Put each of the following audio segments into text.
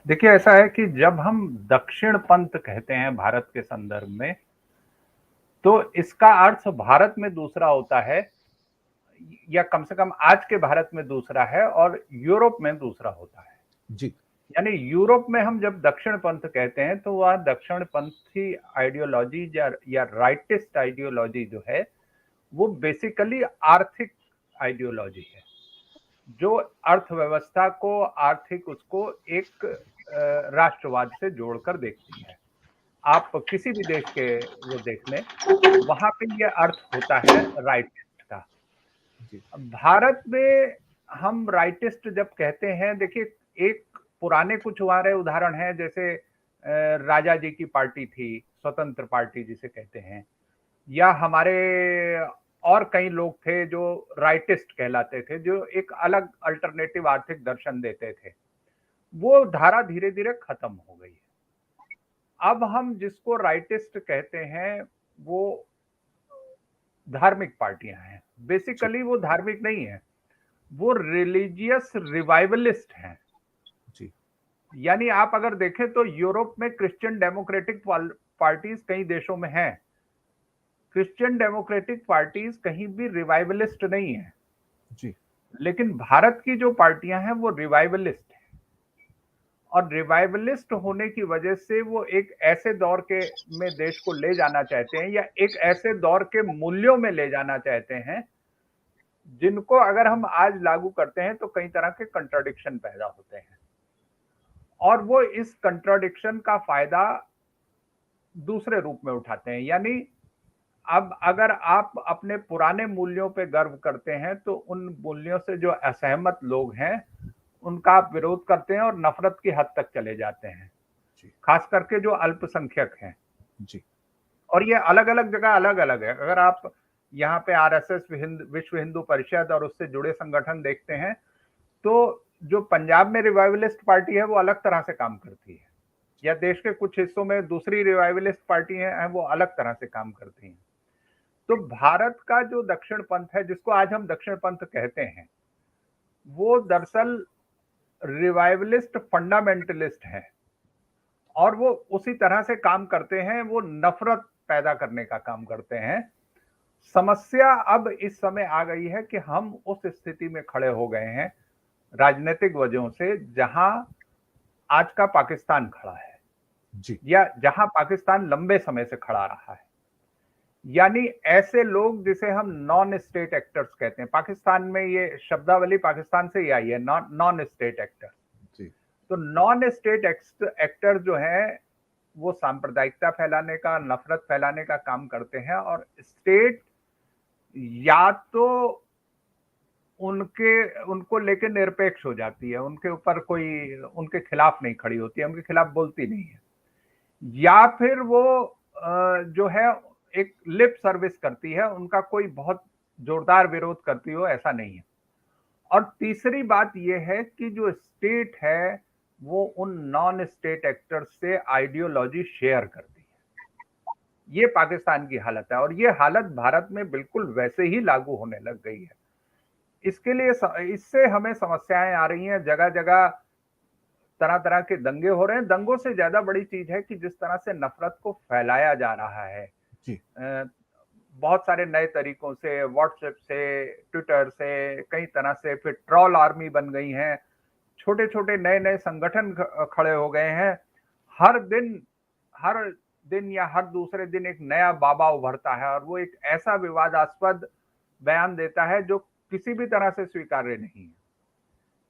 देखिए, ऐसा है कि जब हम दक्षिण पंथ कहते हैं भारत के संदर्भ में, तो इसका अर्थ भारत में दूसरा होता है, या कम से कम आज के भारत में दूसरा है और यूरोप में दूसरा होता है। जी। यानी यूरोप में हम जब दक्षिण पंथ कहते हैं, तो वह दक्षिण पंथी आइडियोलॉजी या राइटिस्ट आइडियोलॉजी जो है, वो बेसिकली आर्थिक आइडियोलॉजी है, जो अर्थव्यवस्था को, आर्थिक उसको एक राष्ट्रवाद से जोड़कर देखती है। आप किसी भी देश के वो देख लें, वहाँ पे ये अर्थ होता है राइटिस्ट का। जी। भारत में हम राइटिस्ट जब कहते हैं, देखिए, एक पुराने कुछ हमारे उदाहरण हैं, जैसे राजा जी की पार्टी थी, स्वतंत्र पार्टी जिसे कहते हैं, या हमारे और कई लोग थे जो राइटिस्ट कहलाते थे, जो एक अलग अल्टरनेटिव आर्थिक दर्शन देते थे। वो धारा धीरे-धीरे खत्म हो गई है। अब हम जिसको राइटिस्ट कहते हैं, वो धार्मिक पार्टियां हैं। जी। बेसिकली वो धार्मिक नहीं है, वो रिलीजियस रिवाइवलिस्ट हैं। जी। यानी आप अगर देखें तो यूरोप में क्रिश्चियन डेमोक्रेटिक पार्टीज कई देशों में हैं। क्रिश्चियन डेमोक्रेटिक पार्टीज कहीं भी रिवाइवलिस्ट नहीं है, जी। लेकिन भारत की जो पार्टियां हैं वो रिवाइवलिस्ट हैं। और रिवाइवलिस्ट होने की वजह से वो एक ऐसे दौर के में देश को ले जाना चाहते हैं, या एक ऐसे दौर के मूल्यों में ले जाना चाहते हैं, जिनको अगर हम आज लागू करते हैं तो कई तरह के कंट्राडिक्शन पैदा होते हैं, और वो इस कंट्राडिक्शन का फायदा दूसरे रूप में उठाते हैं। यानी अब अगर आप अपने पुराने मूल्यों पे गर्व करते हैं, तो उन मूल्यों से जो असहमत लोग हैं, उनका आप विरोध करते हैं और नफरत की हद तक चले जाते हैं, जी। खास करके जो अल्पसंख्यक हैं। जी। और ये अलग-अलग जगह अलग-अलग है। अगर आप यहाँ पे आरएसएस, विश्व हिंदू परिषद और उससे जुड़े संगठन देखते हैं, तो जो पंजाब में रिवाइवलिस्ट पार्टी है, वो अलग तरह से काम करती है, या देश के कुछ हिस्सों में दूसरी रिवाइवलिस्ट पार्टी है, वो अलग तरह से काम करती हैं। तो भारत का जो दक्षिण पंथ है, जिसको आज हम दक्षिण पंथ कहते हैं, वो दरअसल रिवाइवलिस्ट फंडामेंटलिस्ट है, और वो उसी तरह से काम करते हैं, वो नफरत पैदा करने का काम करते हैं। समस्या अब इस समय आ गई है कि हम उस स्थिति में खड़े हो गए हैं राजनीतिक वजहों से, जहां आज का पाकिस्तान खड़ा है, जी। या जहां पाकिस्तान लंबे समय से खड़ा रहा है। यानी ऐसे लोग जिसे हम नॉन स्टेट एक्टर्स कहते हैं, पाकिस्तान में ये शब्दावली पाकिस्तान से ही आई है, नॉन स्टेट एक्टर। जी। तो नॉन स्टेट एक्टर जो है, वो सांप्रदायिकता फैलाने का, नफरत फैलाने का काम करते हैं, और स्टेट या तो उनको लेके निरपेक्ष हो जाती है, उनके ऊपर कोई उनके खिलाफ नहीं खड़ी होती है, उनके खिलाफ बोलती नहीं है, या फिर वो जो है एक लिप सर्विस करती है, उनका कोई बहुत जोरदार विरोध करती हो ऐसा नहीं है। और तीसरी बात यह है कि जो स्टेट है, वो उन नॉन स्टेट एक्टर्स से आइडियोलॉजी शेयर करती है। ये पाकिस्तान की हालत है, और ये हालत भारत में बिल्कुल वैसे ही लागू होने लग गई है। इसके लिए इससे हमें समस्याएं आ रही हैं, जगह जगह तरह तरह के दंगे हो रहे हैं। दंगों से ज्यादा बड़ी चीज है कि जिस तरह से नफरत को फैलाया जा रहा है, जी। बहुत सारे नए तरीकों से, व्हाट्सएप से, ट्विटर से, कई तरह से, फिर ट्रोल आर्मी बन गई हैं, छोटे छोटे नए नए संगठन खड़े हो गए हैं। हर दिन या हर दूसरे दिन एक नया बाबा उभरता है, और वो एक ऐसा विवादास्पद बयान देता है जो किसी भी तरह से स्वीकार्य नहीं है।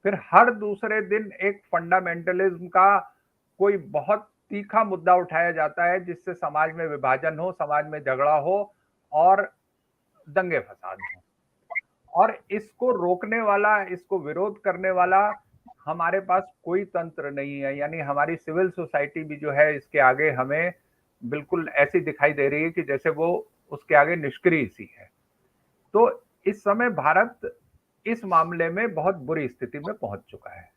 फिर हर दूसरे दिन एक फंडामेंटलिज्म का कोई बहुत तीखा मुद्दा उठाया जाता है, जिससे समाज में विभाजन हो, समाज में झगड़ा हो, और दंगे फसाद हो। और इसको रोकने वाला, इसको विरोध करने वाला हमारे पास कोई तंत्र नहीं है। यानी हमारी सिविल सोसाइटी भी जो है, इसके आगे हमें बिल्कुल ऐसी दिखाई दे रही है कि जैसे वो उसके आगे निष्क्रिय सी है। तो इस समय भारत इस मामले में बहुत बुरी स्थिति में पहुंच चुका है।